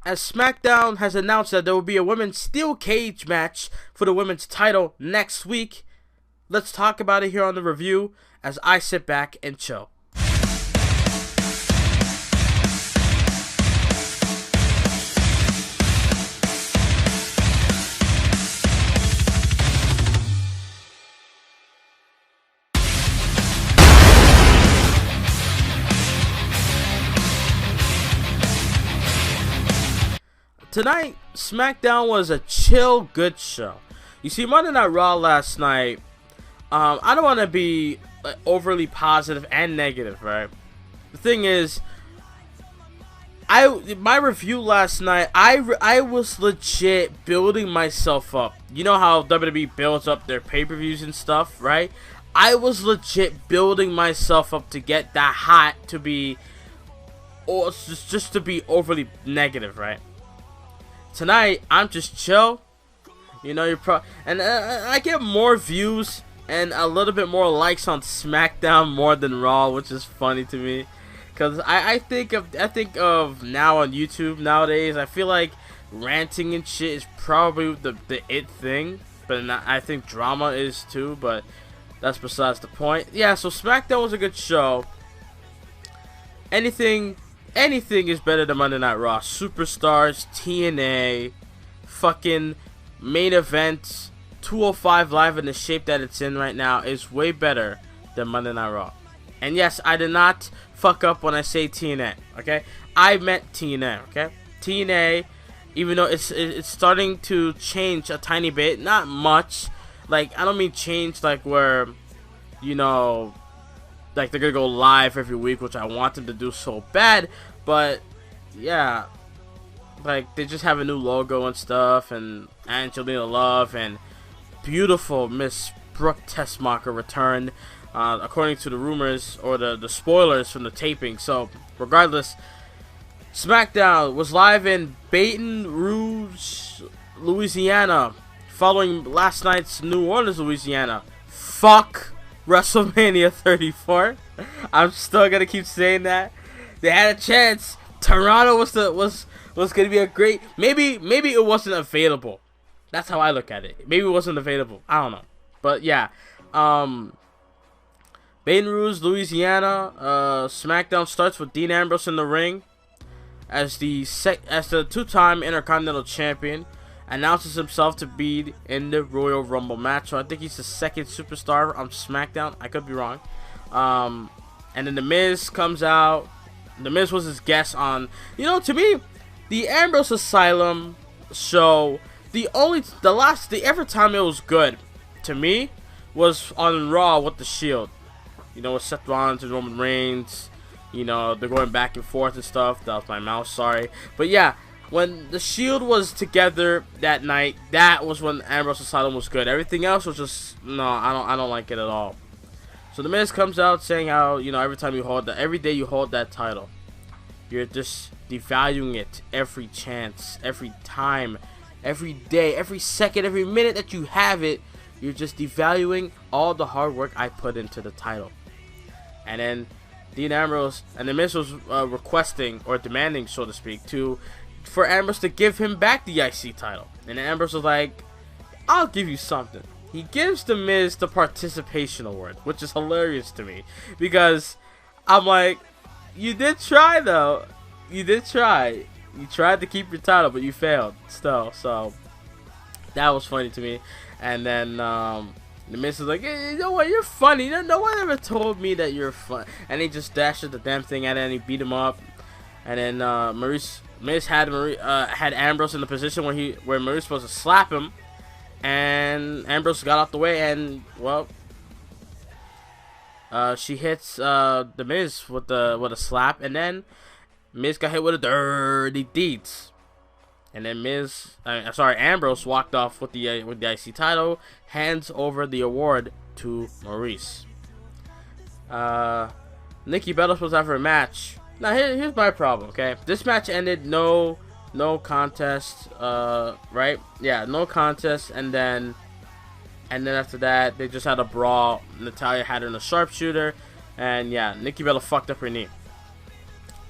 as SmackDown has announced that there will be a women's steel cage match for the women's title next week. Let's talk about it here on the review as I sit back and chill. Tonight, SmackDown was a chill, good show. You see, Monday Night Raw last night, I don't want to be overly positive and negative, right? The thing is, my review last night, I was legit building myself up. You know how WWE builds up their pay-per-views and stuff, right? I was legit building myself up to get that hot to be, or just to be overly negative, right? Tonight, I'm just chill. You know, and I get more views and a little bit more likes on SmackDown more than Raw, which is funny to me. Cause I think of now on YouTube nowadays, I feel like ranting and shit is probably the it thing, but I think drama is too. But that's besides the point. Yeah, so SmackDown was a good show. Anything is better than Monday Night Raw. Superstars, TNA, fucking main event, 205 Live in the shape that it's in right now is way better than Monday Night Raw. And yes, I did not fuck up when I say TNA, okay? I meant TNA, okay? TNA, even though it's starting to change a tiny bit, not much. Like, I don't mean change like where, you know, like they're gonna go live every week, which I want them to do so bad, but yeah, like they just have a new logo and stuff, and Angelina Love and beautiful Miss Brooke Tessmacher return, according to the rumors or the spoilers from the taping. So regardless, SmackDown was live in Baton Rouge, Louisiana, following last night's New Orleans, Louisiana. Fuck WrestleMania 34. I'm still gonna keep saying that. They had a chance. Toronto was gonna be a great. Maybe it wasn't available. That's how I look at it. Maybe it wasn't available. I don't know. But yeah, Baton Rouge, Louisiana. SmackDown starts with Dean Ambrose in the ring as the two-time Intercontinental Champion. Announces himself to be in the Royal Rumble match. So I think he's the second superstar on SmackDown. I could be wrong. And then The Miz comes out. The Miz was his guest on, you know, to me, the Ambrose Asylum show, the every time it was good to me was on Raw with the Shield. You know, with Seth Rollins and Roman Reigns. You know, they're going back and forth and stuff. That was my mouse, sorry. But yeah, when the Shield was together that night, that was when Ambrose Asylum was good. Everything else was just, no, I don't like it at all. So The Miz comes out saying how, you know, every day you hold that title, you're just devaluing it every chance, every time, every day, every second, every minute that you have it, you're just devaluing all the hard work I put into the title. And then Dean Ambrose and The Miz was requesting or demanding, so to speak, for Ambrose to give him back the IC title. And Ambrose was like, I'll give you something. He gives The Miz the participation award, which is hilarious to me. Because I'm like, you did try though. You did try. You tried to keep your title, but you failed still. So that was funny to me. And then The Miz was like, hey, you know what, you're funny. No one ever told me that you're fun. And he just dashed the damn thing at it and he beat him up. And then Miz had Ambrose in the position where Maurice was supposed to slap him, and Ambrose got out the way, and well, she hits The Miz with a slap, and then Miz got hit with a dirty deeds, and then Ambrose walked off with the IC title, hands over the award to Maurice. Nikki Bella was supposed to have her match. Now here's my problem, okay? This match ended no contest, right? Yeah, no contest, and then after that they just had a brawl. Natalya had her in a sharpshooter, and yeah, Nikki Bella fucked up her knee,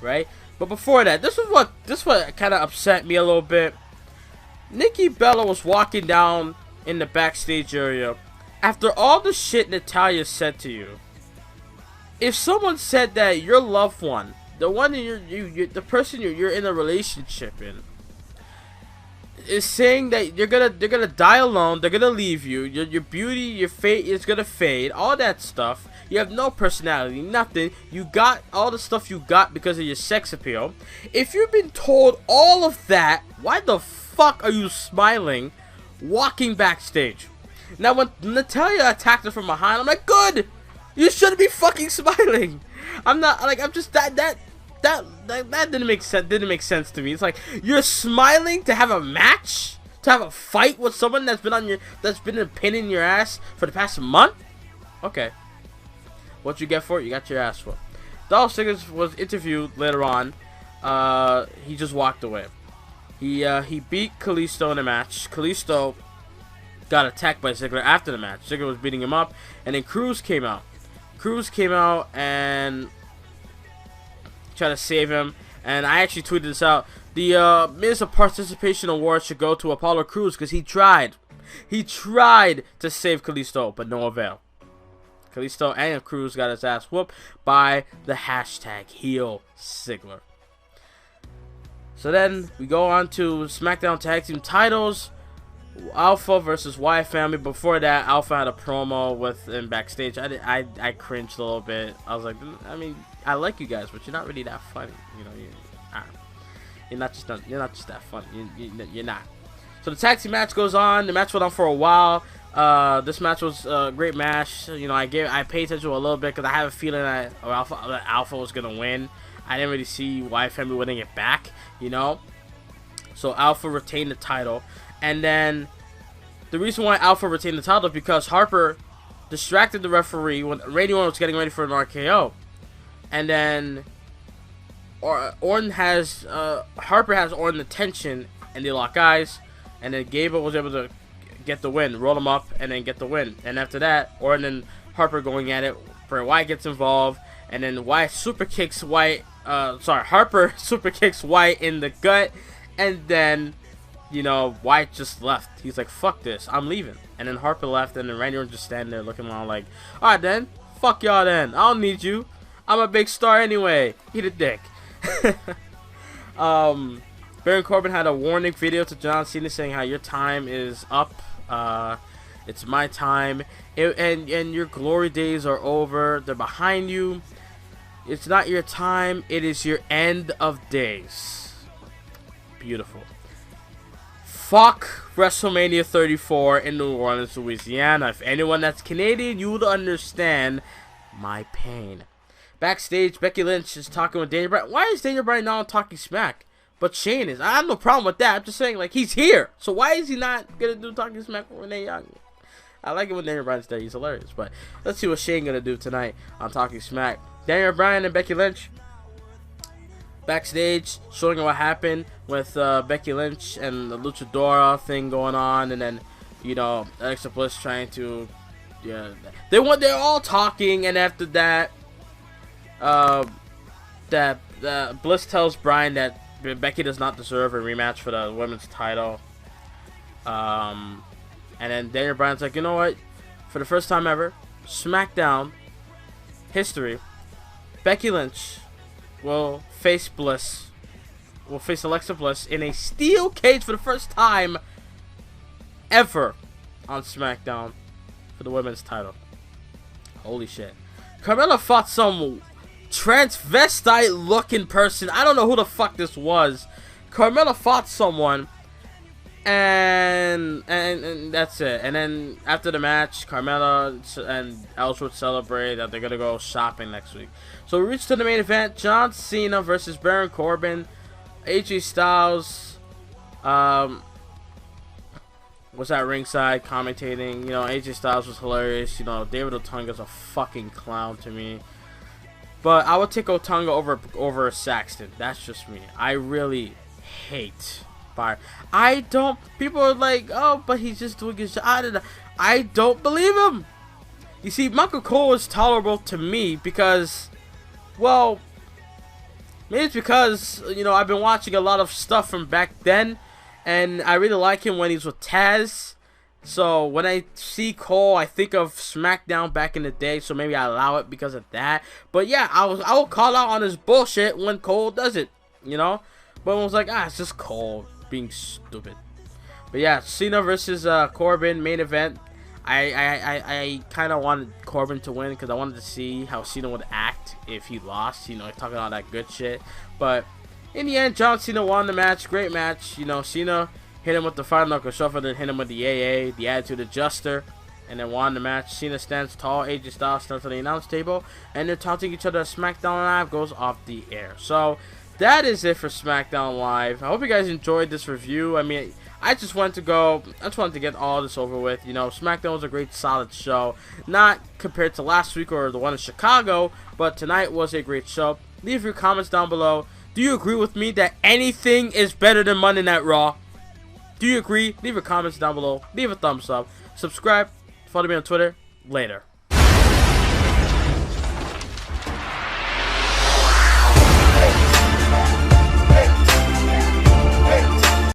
right? But before that, this is what kind of upset me a little bit. Nikki Bella was walking down in the backstage area after all the shit Natalya said to you. If someone said that your loved one, the one that the person you're in a relationship in, is saying that they're gonna die alone, they're gonna leave you, your beauty, your fate is gonna fade, all that stuff. You have no personality, nothing. You got all the stuff you got because of your sex appeal. If you've been told all of that, why the fuck are you smiling walking backstage? Now when Natalya attacked her from behind, I'm like, good! You shouldn't be fucking smiling. I'm not like, I'm just that didn't make sense to me. It's like, you're smiling to have a match, to have a fight with someone that's been a pin in your ass for the past month. Okay, what you get for it? You got your ass whooped. Dolph Ziggler was interviewed later on. He just walked away. He beat Kalisto in a match. Kalisto got attacked by Ziggler after the match. Ziggler was beating him up, and then Cruz came out. Cruz came out and tried to save him, and I actually tweeted this out. The Miz Participation Award should go to Apollo Crews because he tried to save Kalisto, but no avail. Kalisto and Cruz got his ass whooped by the hashtag heel Ziggler. So then we go on to SmackDown Tag Team titles. Alpha versus Wyatt family. Before that, Alpha had a promo with him backstage. I cringed a little bit. I was like, I mean, I like you guys, but you're not really that funny. You know, you're not just that funny. You're not. So the tag team match goes on. The match went on for a while. This match was a great match. You know, I paid attention to it a little bit because I have a feeling that Alpha was gonna win. I didn't really see Wyatt family winning it back. You know, so Alpha retained the title. And then the reason why Alpha retained the title is because Harper distracted the referee when Randy Orton was getting ready for an RKO. And then Orton has Harper has Orton attention, and they lock eyes. And then Gable was able to get the win, roll him up, and then get the win. And after that, Orton and Harper going at it. Bray Wyatt gets involved, and then Wyatt super kicks Wyatt. Harper super kicks Wyatt in the gut, and then, you know, Wyatt just left. He's like, fuck this, I'm leaving. And then Harper left, and then Randy Orton just standing there looking around like, alright then, fuck y'all then. I don't need you. I'm a big star anyway. Eat a dick. Baron Corbin had a warning video to John Cena saying how your time is up. It's my time. And your glory days are over. They're behind you. It's not your time. It is your end of days. Beautiful. Fuck WrestleMania 34 in New Orleans, Louisiana. If anyone that's Canadian, you would understand my pain. Backstage, Becky Lynch is talking with Daniel Bryan. Why is Daniel Bryan not talking smack? But Shane is. I have no problem with that. I'm just saying, like, he's here. So why is he not going to do talking smack with Renee Young? I like it when Daniel Bryan's there. He's hilarious. But let's see what Shane going to do tonight on Talking Smack. Daniel Bryan and Becky Lynch backstage, showing what happened with Becky Lynch and the Luchadora thing going on, and then, you know, Alexa Bliss trying to, yeah, they're all talking, and after that, Bliss tells Bryan that Becky does not deserve a rematch for the women's title, and then Daniel Bryan's like, you know what, for the first time ever, SmackDown history, Becky Lynch will face Alexa Bliss in a steel cage for the first time ever on SmackDown for the women's title. Holy shit. Carmella fought some transvestite looking person. I don't know who the fuck this was. Carmella fought someone, and that's it. And then after the match, Carmella and Ellsworth celebrate that they're gonna go shopping next week. So we reach to the main event: John Cena versus Baron Corbin. AJ Styles was at ringside commentating. You know, AJ Styles was hilarious. You know, David Otunga's a fucking clown to me. But I would take Otunga over Saxton. That's just me. I really hate Byron. People are like, oh, but he's just doing his job. I don't believe him. You see, Michael Cole is tolerable to me because, well, Maybe it's because, you know, I've been watching a lot of stuff from back then, and I really like him when he's with Taz. So when I see Cole, I think of SmackDown back in the day, so maybe I allow it because of that. But yeah, I will call out on his bullshit when Cole does it, you know. But I was like, it's just Cole being stupid. But yeah, Cena versus Corbin main event. I kind of wanted Corbin to win because I wanted to see how Cena would act if he lost. You know, talking all that good shit. But in the end, John Cena won the match. Great match. You know, Cena hit him with the Final Knuckle Shuffle, then hit him with the AA, the Attitude Adjuster, and then won the match. Cena stands tall, AJ Styles starts on the announce table, and they're taunting each other as SmackDown Live goes off the air. So that is it for SmackDown Live. I hope you guys enjoyed this review. I mean, I just wanted to get all this over with. You know, SmackDown was a great, solid show. Not compared to last week or the one in Chicago, but tonight was a great show. Leave your comments down below. Do you agree with me that anything is better than Monday Night Raw? Do you agree? Leave your comments down below. Leave a thumbs up. Subscribe. Follow me on Twitter. Later.